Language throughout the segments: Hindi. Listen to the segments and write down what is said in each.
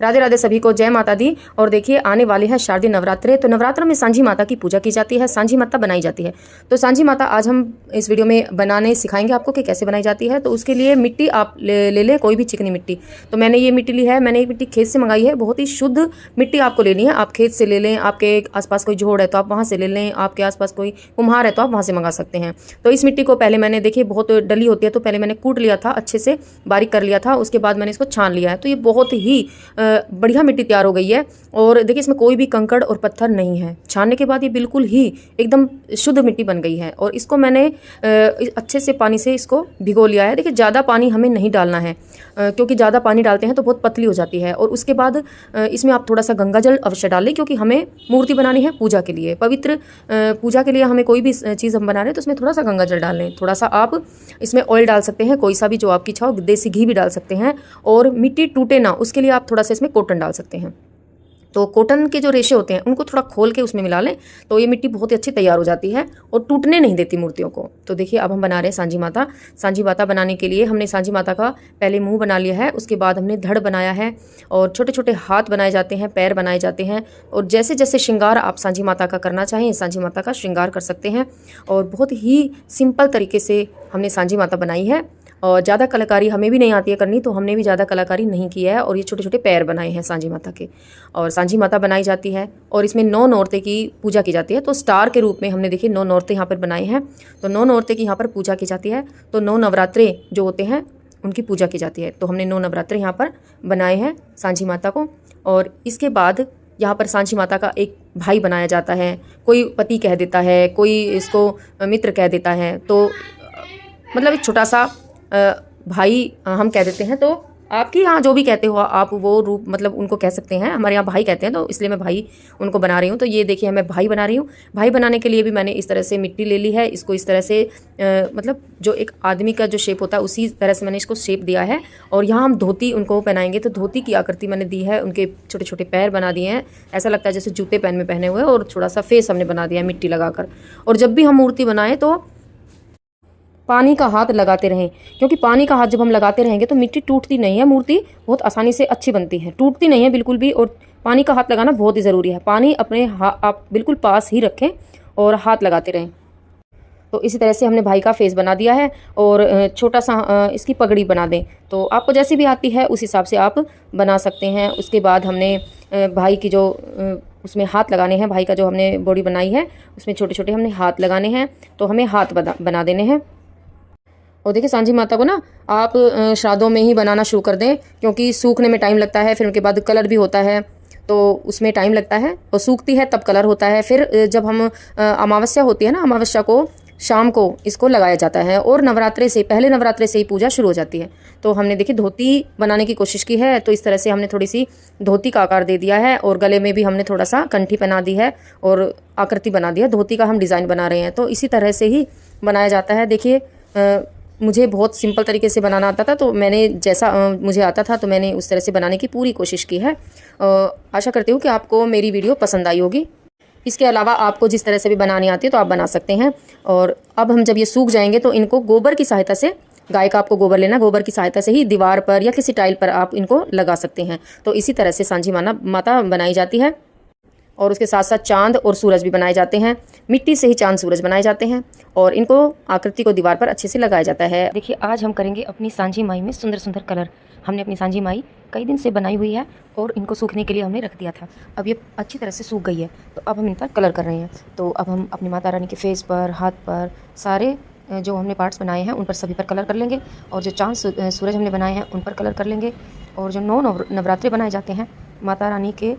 राधे राधे सभी को, जय माता दी। और देखिए आने वाले हैं शारदीय नवरात्रे। तो नवरात्र में सांझी माता की पूजा की जाती है, सांझी माता बनाई जाती है। तो सांझी माता आज हम इस वीडियो में बनाने सिखाएंगे आपको कि कैसे बनाई जाती है। तो उसके लिए मिट्टी आप ले लें, कोई भी चिकनी मिट्टी। तो मैंने ये मिट्टी ली है, मैंने ये मिट्टी खेत से मंगाई है। बहुत ही शुद्ध मिट्टी आपको लेनी है, आप खेत से ले लें। आपके आसपास कोई जोड़ है तो आप वहाँ से ले लें, आपके आसपास कोई कुम्हार है तो आप वहाँ से मंगा सकते हैं। तो इस मिट्टी को पहले मैंने, देखिए बहुत डली होती है, तो पहले मैंने कूट लिया था, अच्छे से बारीक कर लिया था। उसके बाद मैंने इसको छान लिया है। तो ये बहुत ही बढ़िया मिट्टी तैयार हो गई है। और देखिए इसमें कोई भी कंकड़ और पत्थर नहीं है। छानने के बाद ये बिल्कुल ही एकदम शुद्ध मिट्टी बन गई है। और इसको मैंने अच्छे से पानी से इसको भिगो लिया है। देखिए ज़्यादा पानी हमें नहीं डालना है, क्योंकि ज़्यादा पानी डालते हैं तो बहुत पतली हो जाती है। और उसके बाद इसमें आप थोड़ा सा गंगा जल अवश्य डाल लें, क्योंकि हमें मूर्ति बनानी है पूजा के लिए, पवित्र पूजा के लिए हमें कोई भी चीज़ हम बना रहे हैं तो उसमें थोड़ा सा गंगा जल डाल लें। थोड़ा सा आप इसमें ऑयल डाल सकते हैं, कोई सा भी जो आपकी इच्छा हो, देसी घी भी डाल सकते हैं। और मिट्टी टूटे ना उसके लिए आप थोड़ा सा इसमें कॉटन डाल सकते हैं। तो कॉटन के जो रेशे होते हैं उनको थोड़ा खोल के उसमें मिला लें, तो ये मिट्टी बहुत ही अच्छी तैयार हो जाती है और टूटने नहीं देती मूर्तियों को। तो देखिए अब हम बना रहे हैं सांझी माता। सांझी माता बनाने के लिए हमने सांझी माता का पहले मुंह बना लिया है, उसके बाद हमने धड़ बनाया है और छोटे छोटे हाथ बनाए जाते हैं, पैर बनाए जाते हैं। और जैसे जैसे श्रृंगार आप सांझी माता का करना चाहें, सांझी माता का श्रृंगार कर सकते हैं। और बहुत ही सिंपल तरीके से हमने सांझी माता बनाई है और ज़्यादा कलाकारी हमें भी नहीं आती है करनी, तो हमने भी ज़्यादा कलाकारी नहीं की है। और ये छोटे छोटे पैर बनाए हैं सांझी माता के। और सांझी माता बनाई जाती है और इसमें 9 नौरते की पूजा की जाती है। तो स्टार के रूप में हमने देखिए 9 नौरते यहाँ पर बनाए हैं। तो 9 नौरते की यहाँ पर पूजा की जाती है। तो 9 नवरात्रे जो होते हैं उनकी पूजा की जाती है। तो हमने 9 नवरात्रे यहाँ पर बनाए हैं सांझी माता को। और इसके बाद यहाँ पर सांझी माता का एक भाई बनाया जाता है। कोई पति कह देता है, कोई इसको मित्र कह देता है। तो मतलब एक छोटा सा भाई हम कह देते हैं। तो आपके यहाँ जो भी कहते हो आप वो रूप मतलब उनको कह सकते हैं। हमारे यहाँ भाई कहते हैं, तो इसलिए मैं भाई उनको बना रही हूँ। तो ये देखिए मैं भाई बना रही हूँ। भाई बनाने के लिए भी मैंने इस तरह से मिट्टी ले ली है। इसको इस तरह से मतलब जो एक आदमी का जो शेप होता है उसी तरह से मैंने इसको शेप दिया है। और यहाँ हम धोती उनको पहनाएंगे, तो धोती की आकृति मैंने दी है। उनके छोटे छोटे पैर बना दिए हैं, ऐसा लगता है जैसे जूते पैन में पहने हुए। और थोड़ा सा फेस हमने बना दिया है मिट्टी लगाकर। और जब भी हम मूर्ति बनाएं तो पानी का हाथ लगाते रहें, क्योंकि पानी का हाथ जब हम लगाते रहेंगे तो मिट्टी टूटती नहीं है, मूर्ति बहुत आसानी से अच्छी बनती है, टूटती नहीं है बिल्कुल भी। और पानी का हाथ लगाना बहुत ही ज़रूरी है। पानी अपने आप बिल्कुल पास ही रखें और हाथ लगाते रहें। तो इसी तरह से हमने भाई का फेस बना दिया है। और छोटा सा इसकी पगड़ी बना दें। तो आपको जैसी भी आती है उस हिसाब से आप बना सकते हैं। उसके बाद हमने भाई की जो उसमें हाथ लगाने हैं, भाई का जो हमने बॉडी बनाई है उसमें छोटे छोटे हमने हाथ लगाने हैं। तो हमें हाथ बना देने हैं। और देखिए सांझी माता को ना आप श्राद्धों में ही बनाना शुरू कर दें, क्योंकि सूखने में टाइम लगता है। फिर उनके बाद कलर भी होता है, तो उसमें टाइम लगता है। और सूखती है तब कलर होता है। फिर जब हम अमावस्या होती है ना, अमावस्या को शाम को इसको लगाया जाता है। और नवरात्रे से पहले नवरात्रे से ही पूजा शुरू हो जाती है। तो हमने देखिए धोती बनाने की कोशिश की है। तो इस तरह से हमने थोड़ी सी धोती का आकार दे दिया है। और गले में भी हमने थोड़ा सा कंठी पहना दी है और आकृति बना दी है। धोती का हम डिज़ाइन बना रहे हैं। तो इसी तरह से ही बनाया जाता है। देखिए मुझे बहुत सिंपल तरीके से बनाना आता था, तो मैंने जैसा मुझे आता था तो मैंने उस तरह से बनाने की पूरी कोशिश की है। आशा करती हूँ कि आपको मेरी वीडियो पसंद आई होगी। इसके अलावा आपको जिस तरह से भी बनानी आती है तो आप बना सकते हैं। और अब हम जब ये सूख जाएंगे तो इनको गोबर की सहायता से, गाय का आपको गोबर लेना, गोबर की सहायता से ही दीवार पर या किसी टाइल पर आप इनको लगा सकते हैं। तो इसी तरह से सांझी माता बनाई जाती है। और उसके साथ साथ चांद और सूरज भी बनाए जाते हैं। मिट्टी से ही चांद सूरज बनाए जाते हैं और इनको आकृति को दीवार पर अच्छे से लगाया जाता है। देखिए आज हम करेंगे अपनी सांझी माई में सुंदर सुंदर कलर। हमने अपनी सांझी माई कई दिन से बनाई हुई है और इनको सूखने के लिए हमने रख दिया था। अब ये अच्छी तरह से सूख गई है, तो अब हम इन पर कलर कर रहे हैं। तो अब हम अपनी माता रानी के फेस पर, हाथ पर, सारे जो हमने पार्ट्स बनाए हैं उन पर सभी पर कलर कर लेंगे। और जो चांद सूरज हमने बनाए हैं उन पर कलर कर लेंगे। और जो 9 नवरात्रे बनाए जाते हैं माता रानी के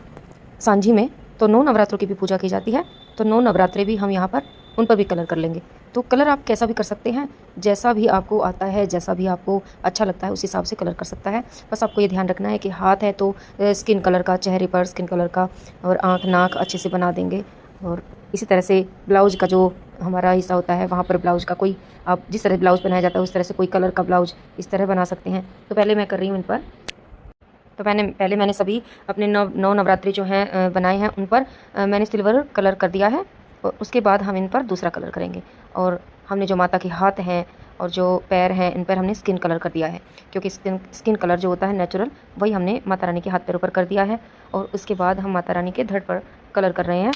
सांझी में, तो 9 नवरात्रों की भी पूजा की जाती है। तो 9 नवरात्रे भी हम यहाँ पर उन पर भी कलर कर लेंगे। तो कलर आप कैसा भी कर सकते हैं, जैसा भी आपको आता है, जैसा भी आपको अच्छा लगता है उस हिसाब से कलर कर सकता है। बस आपको ये ध्यान रखना है कि हाथ है तो स्किन कलर का, चेहरे पर स्किन कलर का, और आँख नाक अच्छे से बना देंगे। और इसी तरह से ब्लाउज का जो हमारा हिस्सा होता है वहाँ पर ब्लाउज का कोई, आप जिस तरह ब्लाउज बनाया जाता है उस तरह से कोई कलर का ब्लाउज इस तरह बना सकते हैं। तो पहले मैं कर रही हूँ इन पर। तो पहले मैंने सभी अपने 9 नवरात्रि जो हैं बनाए हैं उन पर मैंने सिल्वर कलर कर दिया है। और उसके बाद हम इन पर दूसरा कलर करेंगे। और हमने जो माता के हाथ हैं और जो पैर हैं इन पर हमने स्किन कलर कर दिया है, क्योंकि स्किन कलर जो होता है नेचुरल वही हमने माता रानी के हाथ पैरों पर कर दिया है। और उसके बाद हम माता रानी के धड़ पर कलर कर रहे हैं,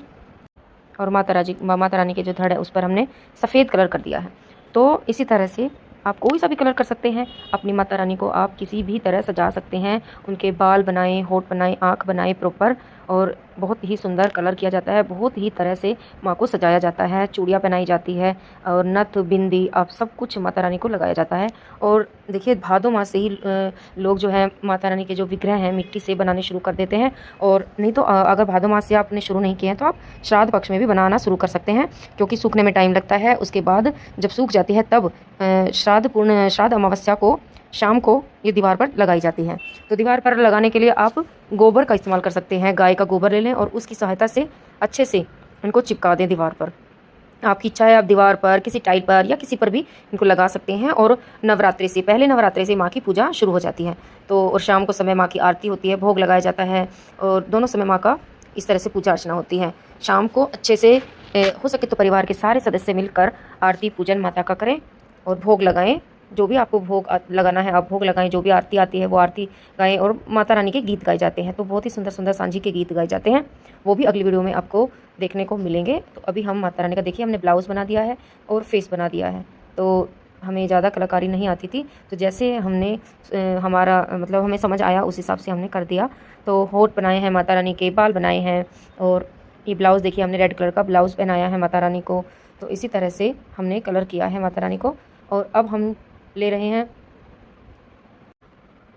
और माता रानी के जो धड़ है उस पर हमने सफ़ेद कलर कर दिया है। तो इसी तरह से आप कोई सा भी कलर कर सकते हैं। अपनी माता रानी को आप किसी भी तरह सजा सकते हैं, उनके बाल बनाएं, होठ बनाएं, आँख बनाएं प्रॉपर, और बहुत ही सुंदर कलर किया जाता है। बहुत ही तरह से माँ को सजाया जाता है, चूड़ियाँ पहनाई जाती है, और नथ बिंदी आप सब कुछ माता रानी को लगाया जाता है। और देखिए भादों मास से ही लोग जो है माता रानी के जो विग्रह हैं मिट्टी से बनाने शुरू कर देते हैं। और नहीं तो अगर भादों मास से आपने शुरू नहीं किए हैं तो आप श्राद्ध पक्ष में भी बनाना शुरू कर सकते हैं, क्योंकि सूखने में टाइम लगता है। उसके बाद जब सूख जाती है तब श्राद्ध अमावस्या को शाम को ये दीवार पर लगाई जाती है। तो दीवार पर लगाने के लिए आप गोबर का इस्तेमाल कर सकते हैं। गाय का गोबर ले लें और उसकी सहायता से अच्छे से इनको चिपका दें दीवार पर। आपकी इच्छा है आप दीवार पर, किसी टाइल पर या किसी पर भी इनको लगा सकते हैं। और पहले नवरात्रि से माँ की पूजा शुरू हो जाती है। तो और शाम को समय माँ की आरती होती है, भोग लगाया जाता है, और दोनों समय माँ का इस तरह से पूजा अर्चना होती है। शाम को अच्छे से हो सके तो परिवार के सारे सदस्य मिलकर आरती पूजन माता का करें और भोग लगाएं। जो भी आपको भोग लगाना है आप भोग लगाएं, जो भी आरती आती है वो आरती गाएं, और माता रानी के गीत गाए जाते हैं। तो बहुत ही सुंदर सुंदर सांझी के गीत गाए जाते हैं, वो भी अगली वीडियो में आपको देखने को मिलेंगे। तो अभी हम माता रानी का देखिए हमने ब्लाउज़ बना दिया है और फेस बना दिया है। तो हमें ज़्यादा कलाकारी नहीं आती थी, तो जैसे हमने हमें समझ आया उस हिसाब से हमने कर दिया। तो होठ बनाए हैं माता रानी के, बाल बनाए हैं, और ये ब्लाउज़ देखिए हमने रेड कलर का ब्लाउज़ पहनाया है माता रानी को। तो इसी तरह से हमने कलर किया है माता रानी को। और अब हम ले रहे हैं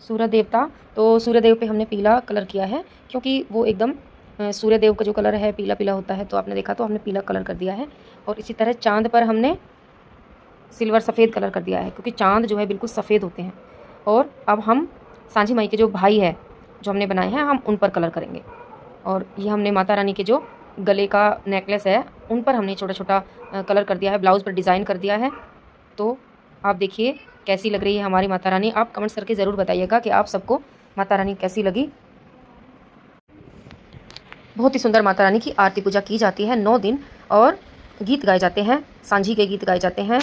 सूर्य देवता। तो सूर्य देव पे हमने पीला कलर किया है, क्योंकि वो एकदम सूर्य देव का जो कलर है पीला पीला होता है। तो आपने देखा तो हमने पीला कलर कर दिया है। और इसी तरह चांद पर हमने सिल्वर सफ़ेद कलर कर दिया है, क्योंकि चांद जो है बिल्कुल सफ़ेद होते हैं। और अब हम सांझी माई के जो भाई है जो हमने बनाए हैं हम उन पर कलर करेंगे। और ये हमने माता रानी के जो गले का नेकलेस है उन पर हमने छोटा छोटा कलर कर दिया है, ब्लाउज़ पर डिज़ाइन कर दिया है। तो आप देखिए कैसी लग रही है हमारी माता रानी। आप कमेंट्स करके ज़रूर बताइएगा कि आप सबको माता रानी कैसी लगी। बहुत ही सुंदर माता रानी की आरती पूजा की जाती है 9 दिन, और गीत गाए जाते हैं, सांझी के गीत गाए जाते हैं।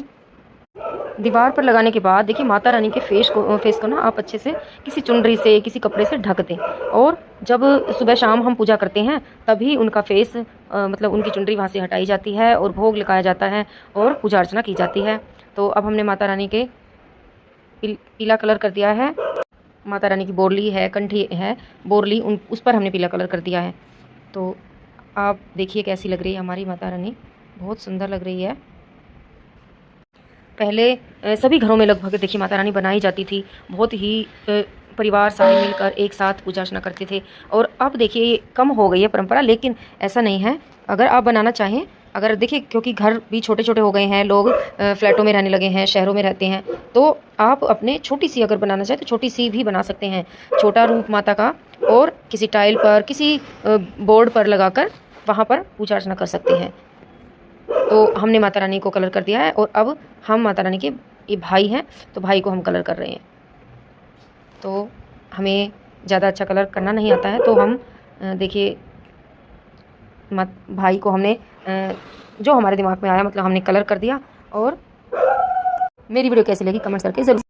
दीवार पर लगाने के बाद देखिए माता रानी के फेस को ना आप अच्छे से किसी चुनरी से, किसी कपड़े से ढक दें। और जब सुबह शाम हम पूजा करते हैं तभी उनका फेस उनकी चुनरी वहाँ से हटाई जाती है और भोग लगाया जाता है और पूजा अर्चना की जाती है। तो अब हमने माता रानी के पीला कलर कर दिया है। माता रानी की बोरली है, कंठी है बोरली, उस पर हमने पीला कलर कर दिया है। तो आप देखिए कैसी लग रही है हमारी माता रानी, बहुत सुंदर लग रही है। पहले सभी घरों में लगभग देखिए माता रानी बनाई जाती थी, बहुत ही परिवार सारे मिलकर एक साथ पूजा अर्चना करते थे। और अब देखिए कम हो गई है परंपरा, लेकिन ऐसा नहीं है। अगर आप बनाना चाहें, अगर देखिए क्योंकि घर भी छोटे छोटे हो गए हैं, लोग फ्लैटों में रहने लगे हैं, शहरों में रहते हैं, तो आप अपने छोटी सी अगर बनाना चाहें तो छोटी सी भी बना सकते हैं, छोटा रूप माता का, और किसी टाइल पर, किसी बोर्ड पर लगाकर वहाँ पर पूजा अर्चना कर सकते हैं। तो हमने माता रानी को कलर कर दिया है, और अब हम माता रानी के ये भाई हैं तो भाई को हम कलर कर रहे हैं। तो हमें ज़्यादा अच्छा कलर करना नहीं आता है, तो हम देखिए भाई को हमने जो हमारे दिमाग में आया हमने कलर कर दिया। और मेरी वीडियो कैसी लगी कमेंट्स करके ज़रूर